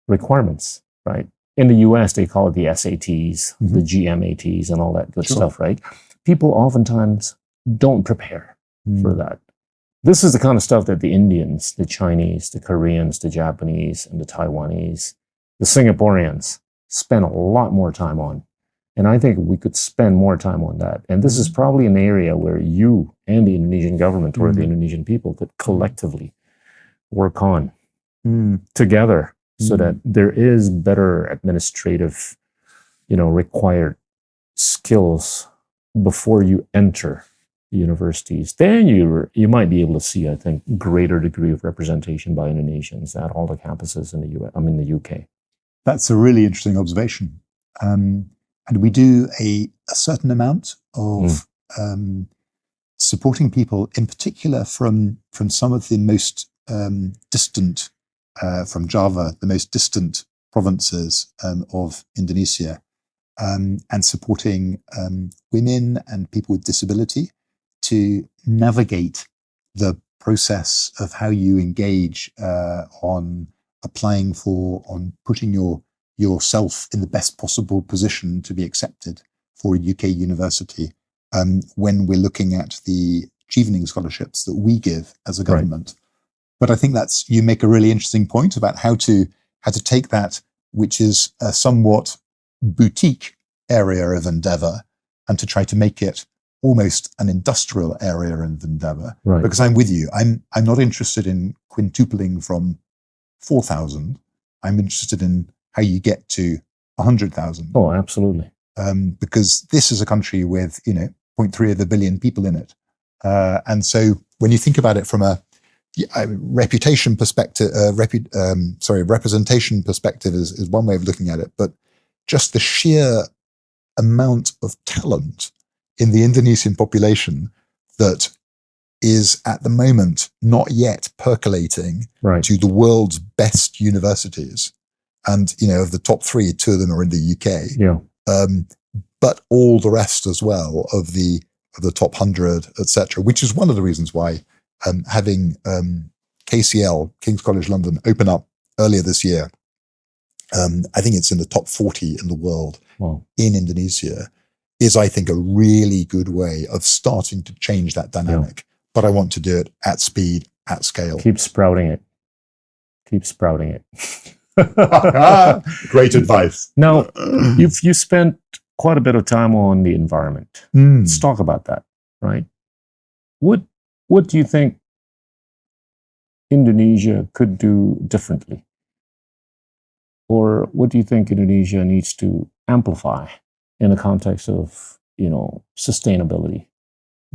requirements, right? In the US, they call it the SATs, the GMATs, and all that good stuff, right? People oftentimes don't prepare for that. This is the kind of stuff that the Indians, the Chinese, the Koreans, the Japanese, and the Taiwanese, the Singaporeans spend a lot more time on. And I think we could spend more time on that. And this is probably an area where you and the Indonesian government or the Indonesian people could collectively work on together so that there is better administrative, required skills before you enter universities. Then you might be able to see, I think, greater degree of representation by Indonesians at all the campuses in the UK. That's a really interesting observation. And we do a certain amount of supporting people, in particular from some of the most distant, from Java, the most distant provinces of Indonesia, and supporting women and people with disability to navigate the process of how you engage on applying on putting yourself in the best possible position to be accepted for a UK university when we're looking at the Chevening scholarships that we give as a government. Right. But I think you make a really interesting point about how to take that, which is a somewhat boutique area of endeavor, and to try to make it almost an industrial area of endeavor. Right. Because I'm with you. I'm not interested in quintupling from 4,000. I'm interested in how you get to 100,000. Oh, absolutely. Because this is a country with 0.3 of a billion people in it, and so when you think about it from a reputation perspective, representation perspective is one way of looking at it, but just the sheer amount of talent in the Indonesian population that is at the moment not yet percolating to the world's best universities. And, of the top 3, 2 of them are in the UK. Yeah. But all the rest as well of the top 100, etc., which is one of the reasons why having KCL, King's College London, open up earlier this year, I think it's in the top 40 in the world in Indonesia, is, I think, a really good way of starting to change that dynamic. Yeah. But I want to do it at speed, at scale. Keep sprouting it. Keep sprouting it. Great advice. Now, you spent quite a bit of time on the environment. Let's talk about that, right? What do you think Indonesia could do differently? Or what do you think Indonesia needs to amplify in the context of, sustainability,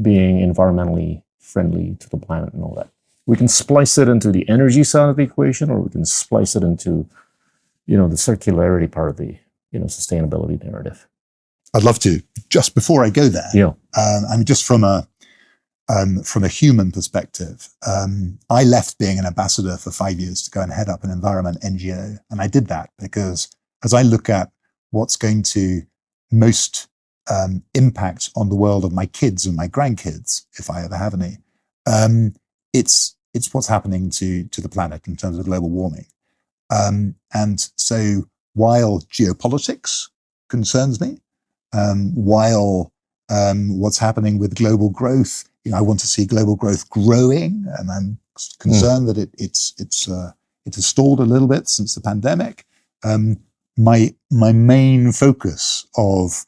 being environmentally friendly to the planet and all that? We can splice it into the energy side of the equation, or we can splice it into, the circularity part of the, sustainability narrative. I'd love to. Just before I go there, just from a human perspective, I left being an ambassador for 5 years to go and head up an environment NGO, and I did that because as I look at what's going to most impact on the world of my kids and my grandkids, if I ever have any, it's what's happening to the planet in terms of global warming. And so while geopolitics concerns me, while what's happening with global growth, I want to see global growth growing, and I'm concerned that it has stalled a little bit since the pandemic. My main focus of